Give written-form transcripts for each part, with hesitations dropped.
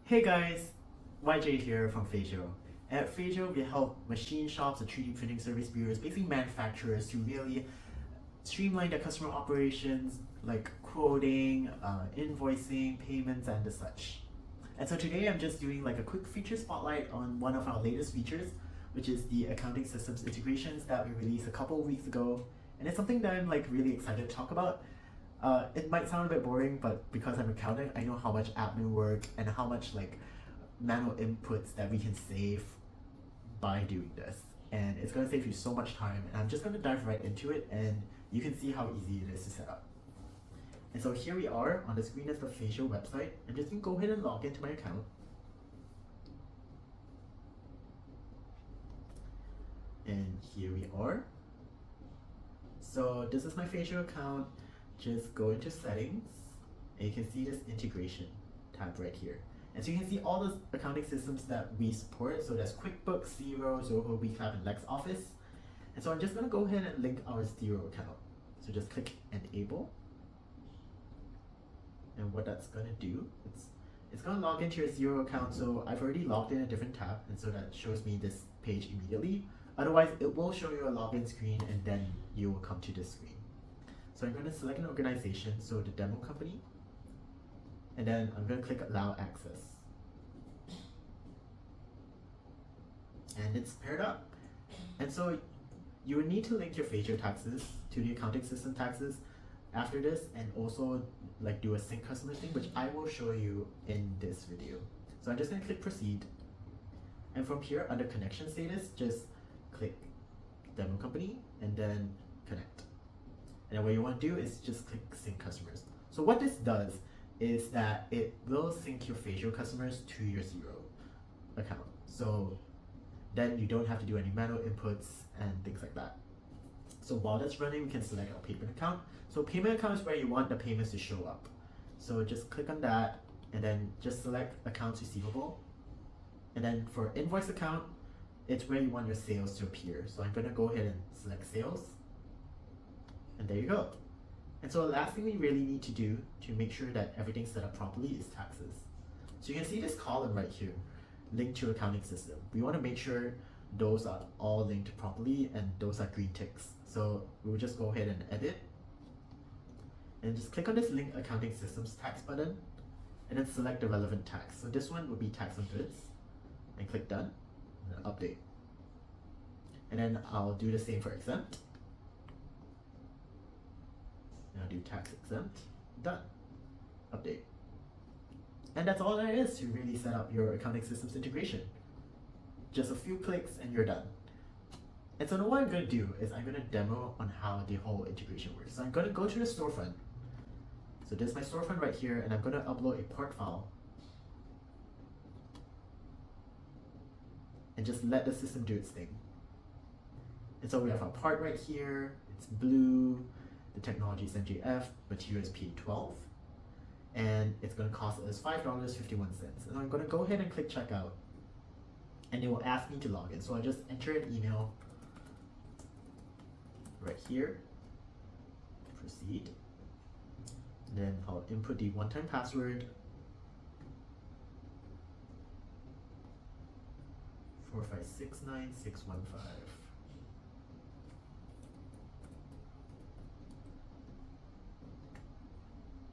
Hey guys, YJ here from Phasio. At Phasio, we help machine shops and 3D printing service bureaus, basically manufacturers, to really streamline their customer operations, like quoting, invoicing, payments, and the such. And so today I'm just doing like a quick feature spotlight on one of our latest features, which is the accounting systems integrations that we released a couple of weeks ago. And it's something that I'm like really excited to talk about. It might sound a bit boring, but because I'm an accountant, I know how much admin work and how much like manual inputs that we can save by doing this. And it's gonna save you so much time. And I'm just gonna dive right into it, and you can see how easy it is to set up. And so here we are on the screen is the Phasio website. I'm just gonna go ahead and log into my account. And here we are. So this is my Phasio account. Just go into settings, and you can see this integration tab right here. And so you can see all the accounting systems that we support. So there's QuickBooks, Xero, Zoho, WeClap, and LexOffice. And so I'm just gonna go ahead and link our Xero account. So just click Enable. And what that's gonna do, it's gonna log into your Xero account. So I've already logged in a different tab, and so that shows me this page immediately. Otherwise, it will show you a login screen, and then you will come to this screen. So I'm going to select an organization, so the demo company, and then I'm going to click Allow Access. And it's paired up. And so you would need to link your Phasio taxes to the accounting system taxes after this, and also like do a sync customer thing, which I will show you in this video. So I'm just going to click Proceed. And from here, under Connection Status, just click Demo Company and then Connect. And then what you want to do is just click Sync Customers. So what this does is that it will sync your Phasio customers to your Xero account. So then you don't have to do any manual inputs and things like that. So while that's running, we can select our payment account. So payment account is where you want the payments to show up. So just click on that, and then just select Accounts Receivable. And then for invoice account, it's where you want your sales to appear. So I'm going to go ahead and select Sales. And there you go. And so the last thing we really need to do to make sure that everything's set up properly is taxes. So you can see this column right here, linked to accounting system. We want to make sure those are all linked properly and those are green ticks. So we'll just go ahead and edit. And just click on this link accounting systems tax button, and then select the relevant tax. So this one will be tax on goods. And click done, and then update. And then I'll do the same for exempt. Now do tax exempt, done, update. And that's all there is to really set up your accounting systems integration. Just a few clicks and you're done. And so now what I'm going to do is I'm going to demo on how the whole integration works. So I'm going to go to the storefront. So this is my storefront right here, and I'm going to upload a port file. And just let the system do its thing. And so we have our part right here, it's blue. The technology is MJF, material is P12, and it's going to cost us $5.51. And I'm going to go ahead and click checkout, and it will ask me to log in. So I just enter an email right here, proceed, and then I'll input the one-time password, 4569615.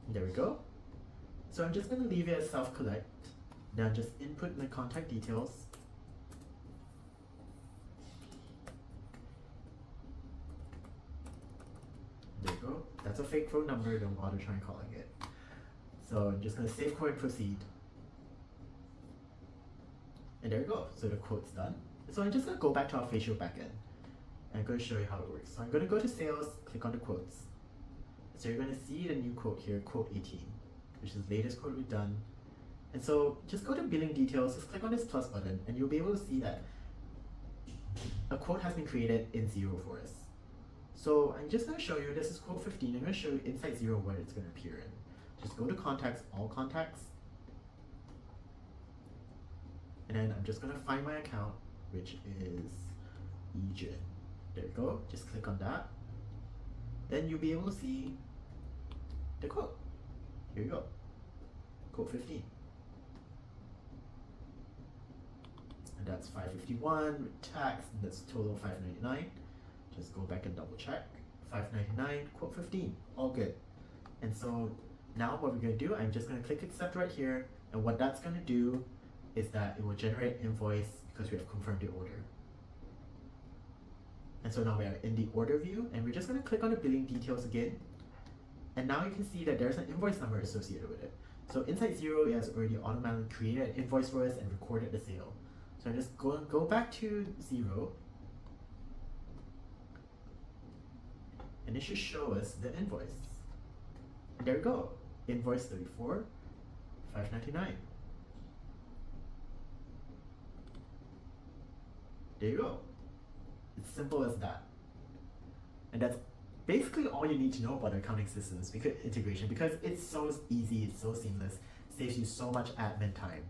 There we go. So I'm just going to leave it as self-collect. Now just input my contact details. There you go. That's a fake phone number, don't bother trying calling it. So I'm just going to save quote and proceed. And there you go. So the quote's done. So I'm just going to go back to our Phasio backend. And I'm going to show you how it works. So I'm going to go to sales, click on the quotes. So you're going to see the new quote here, quote 18, which is the latest quote we've done. And so just go to billing details, just click on this plus button, and you'll be able to see that a quote has been created in Xero for us. So I'm just going to show you, this is quote 15, I'm going to show you inside Xero where it's going to appear in. Just go to contacts, all contacts. And then I'm just going to find my account, which is EGIN. There you go, just click on that. Then you'll be able to see the quote. Here you go, quote 15. and that's $551 with tax, and that's total $599. Just go back and double check. $599, quote 15, all good. And so now what we're going to do, I'm just going to click accept right here, and what that's going to do is that it will generate invoice because we have confirmed the order. And so now we are in the order view, and we're just going to click on the billing details again. And now you can see that there's an invoice number associated with it. So inside Xero, it has already automatically created an invoice for us and recorded the sale. So I'm just go back to Xero, and it should show us the invoice. And there we go, invoice 34, $599. There you go. It's simple as that. And that's basically all you need to know about accounting systems integration, because it's so easy, it's so seamless, saves you so much admin time.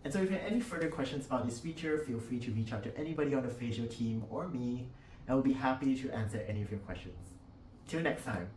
And so if you have any further questions about this feature, feel free to reach out to anybody on the Phasio team or me, and we'll be happy to answer any of your questions. Till next time.